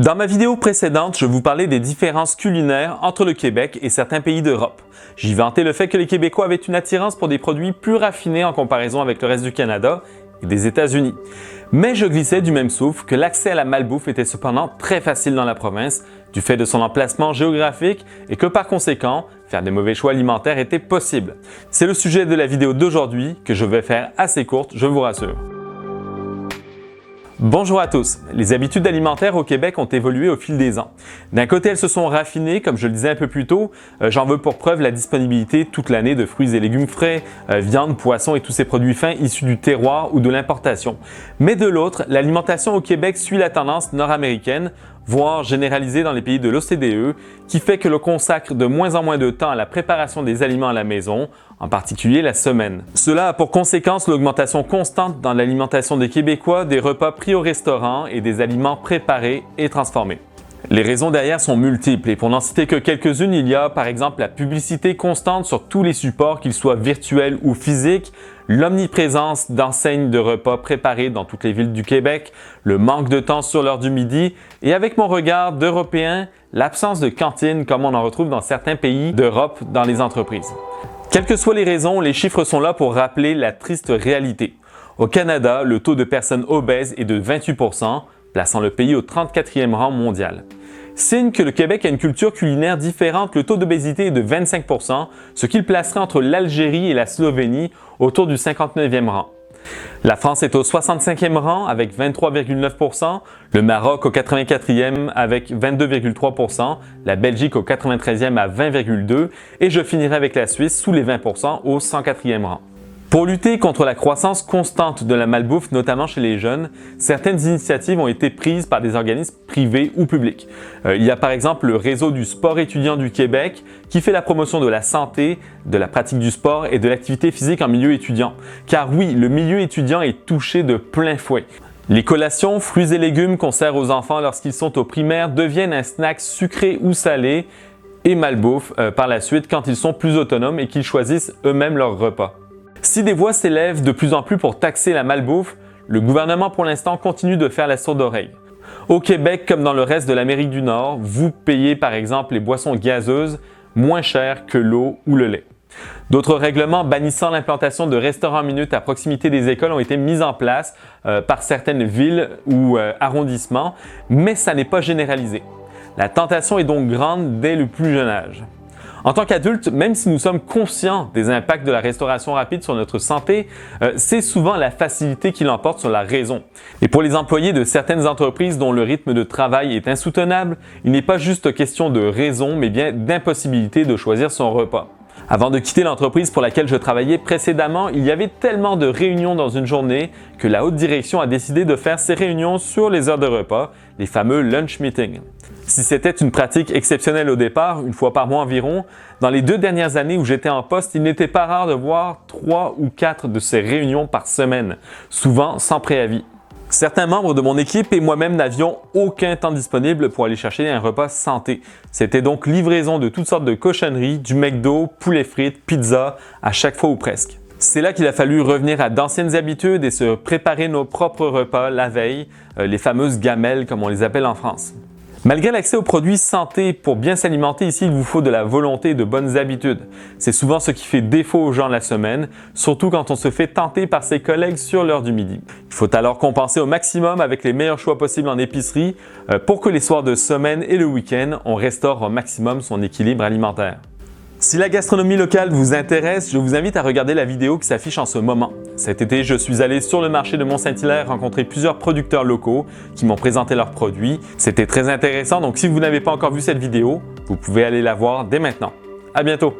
Dans ma vidéo précédente, je vous parlais des différences culinaires entre le Québec et certains pays d'Europe. J'y vantais le fait que les Québécois avaient une attirance pour des produits plus raffinés en comparaison avec le reste du Canada et des États-Unis. Mais je glissais du même souffle que l'accès à la malbouffe était cependant très facile dans la province, du fait de son emplacement géographique et que par conséquent, faire des mauvais choix alimentaires était possible. C'est le sujet de la vidéo d'aujourd'hui que je vais faire assez courte, je vous rassure. Bonjour à tous! Les habitudes alimentaires au Québec ont évolué au fil des ans. D'un côté, elles se sont raffinées, comme je le disais un peu plus tôt. J'en veux pour preuve la disponibilité toute l'année de fruits et légumes frais, viande, poissons et tous ces produits fins issus du terroir ou de l'importation. Mais de l'autre, l'alimentation au Québec suit la tendance nord-américaine, voire généralisée dans les pays de l'OCDE, qui fait que l'on consacre de moins en moins de temps à la préparation des aliments à la maison, en particulier la semaine. Cela a pour conséquence l'augmentation constante dans l'alimentation des Québécois des repas pris au restaurant et des aliments préparés et transformés. Les raisons derrière sont multiples et pour n'en citer que quelques-unes, il y a par exemple la publicité constante sur tous les supports, qu'ils soient virtuels ou physiques, l'omniprésence d'enseignes de repas préparés dans toutes les villes du Québec, le manque de temps sur l'heure du midi et avec mon regard d'Européen, l'absence de cantine comme on en retrouve dans certains pays d'Europe dans les entreprises. Quelles que soient les raisons, les chiffres sont là pour rappeler la triste réalité. Au Canada, le taux de personnes obèses est de 28 %, plaçant le pays au 34e rang mondial. Signe que le Québec a une culture culinaire différente, le taux d'obésité est de 25 %, ce qui le placerait entre l'Algérie et la Slovénie autour du 59e rang. La France est au 65e rang avec 23,9 %, le Maroc au 84e avec 22,3 %, la Belgique au 93e à 20,2 % et je finirai avec la Suisse sous les 20 % au 104e rang. Pour lutter contre la croissance constante de la malbouffe, notamment chez les jeunes, certaines initiatives ont été prises par des organismes privés ou publics. Il y a par exemple le réseau du sport étudiant du Québec qui fait la promotion de la santé, de la pratique du sport et de l'activité physique en milieu étudiant. Car oui, le milieu étudiant est touché de plein fouet. Les collations, fruits et légumes qu'on sert aux enfants lorsqu'ils sont au primaire deviennent un snack sucré ou salé et malbouffe par la suite quand ils sont plus autonomes et qu'ils choisissent eux-mêmes leurs repas. Si des voix s'élèvent de plus en plus pour taxer la malbouffe, le gouvernement pour l'instant continue de faire la sourde oreille. Au Québec, comme dans le reste de l'Amérique du Nord, vous payez par exemple les boissons gazeuses moins cher que l'eau ou le lait. D'autres règlements bannissant l'implantation de restaurants minutes à proximité des écoles ont été mis en place par certaines villes ou arrondissements, mais ça n'est pas généralisé. La tentation est donc grande dès le plus jeune âge. En tant qu'adulte, même si nous sommes conscients des impacts de la restauration rapide sur notre santé, c'est souvent la facilité qui l'emporte sur la raison. Et pour les employés de certaines entreprises dont le rythme de travail est insoutenable, il n'est pas juste question de raison, mais bien d'impossibilité de choisir son repas. Avant de quitter l'entreprise pour laquelle je travaillais précédemment, il y avait tellement de réunions dans une journée que la haute direction a décidé de faire ces réunions sur les heures de repas, les fameux lunch meetings. Si c'était une pratique exceptionnelle au départ, une fois par mois environ, dans les 2 dernières années où j'étais en poste, il n'était pas rare de voir 3 ou 4 de ces réunions par semaine, souvent sans préavis. Certains membres de mon équipe et moi-même n'avions aucun temps disponible pour aller chercher un repas santé. C'était donc livraison de toutes sortes de cochonneries, du McDo, poulet frites, pizza, à chaque fois ou presque. C'est là qu'il a fallu revenir à d'anciennes habitudes et se préparer nos propres repas la veille, les fameuses gamelles comme on les appelle en France. Malgré l'accès aux produits santé, pour bien s'alimenter ici, il vous faut de la volonté et de bonnes habitudes. C'est souvent ce qui fait défaut aux gens la semaine, surtout quand on se fait tenter par ses collègues sur l'heure du midi. Il faut alors compenser au maximum avec les meilleurs choix possibles en épicerie pour que les soirs de semaine et le week-end, on restaure au maximum son équilibre alimentaire. Si la gastronomie locale vous intéresse, je vous invite à regarder la vidéo qui s'affiche en ce moment. Cet été, je suis allé sur le marché de Mont-Saint-Hilaire rencontrer plusieurs producteurs locaux qui m'ont présenté leurs produits. C'était très intéressant, donc si vous n'avez pas encore vu cette vidéo, vous pouvez aller la voir dès maintenant. À bientôt!